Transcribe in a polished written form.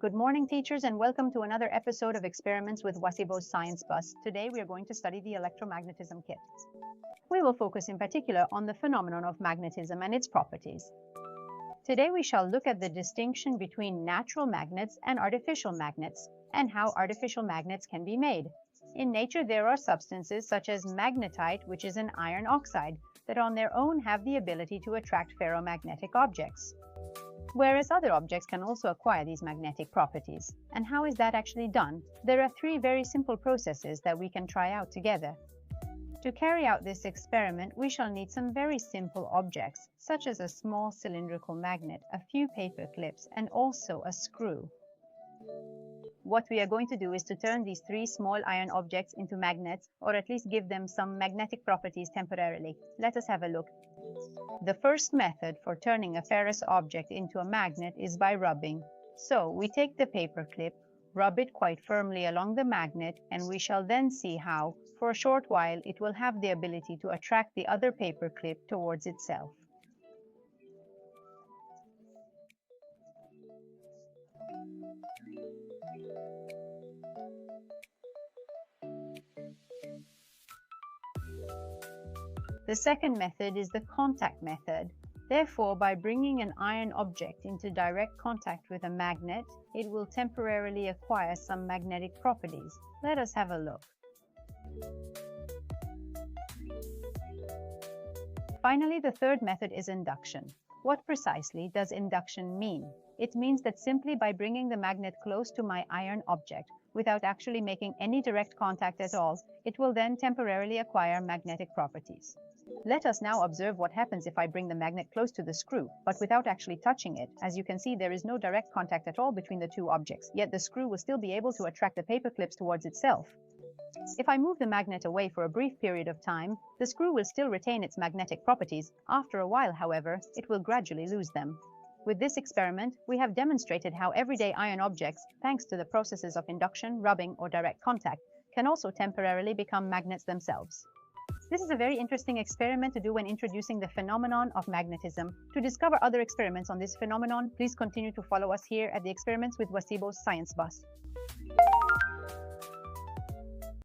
Good morning, teachers, and welcome to another episode of Experiments with ScienceBus ScienceBus. Today, we are going to study the electromagnetism kit. We will focus in particular on the phenomenon of magnetism and its properties. Today, we shall look at the distinction between natural magnets and artificial magnets, and how artificial magnets can be made. In nature, there are substances such as magnetite, which is an iron oxide, that on their own have the ability to attract ferromagnetic objects, whereas other objects can also acquire these magnetic properties. And how is that actually done? There are three very simple processes that we can try out together. To carry out this experiment, we shall need some very simple objects, such as a small cylindrical magnet, a few paper clips, and also a screw. What we are going to do is to turn these three small iron objects into magnets, or at least give them some magnetic properties temporarily. Let us have a look. The first method for turning a ferrous object into a magnet is by rubbing. So we take the paper clip, rub it quite firmly along the magnet, and we shall then see how, for a short while, it will have the ability to attract the other paper clip towards itself. The second method is the contact method. Therefore, by bringing an iron object into direct contact with a magnet, it will temporarily acquire some magnetic properties. Let us have a look. Finally, the third method is induction. What precisely does induction mean? It means that simply by bringing the magnet close to my iron object, without actually making any direct contact at all, it will then temporarily acquire magnetic properties. Let us now observe what happens if I bring the magnet close to the screw, but without actually touching it. As you can see, there is no direct contact at all between the two objects, yet the screw will still be able to attract the paper clips towards itself. If I move the magnet away for a brief period of time, the screw will still retain its magnetic properties. After a while, however, it will gradually lose them. With this experiment, we have demonstrated how everyday iron objects, thanks to the processes of induction, rubbing, or direct contact, can also temporarily become magnets themselves. This is a very interesting experiment to do when introducing the phenomenon of magnetism. To discover other experiments on this phenomenon, please continue to follow us here at the Experiments with ScienceBus ScienceBus.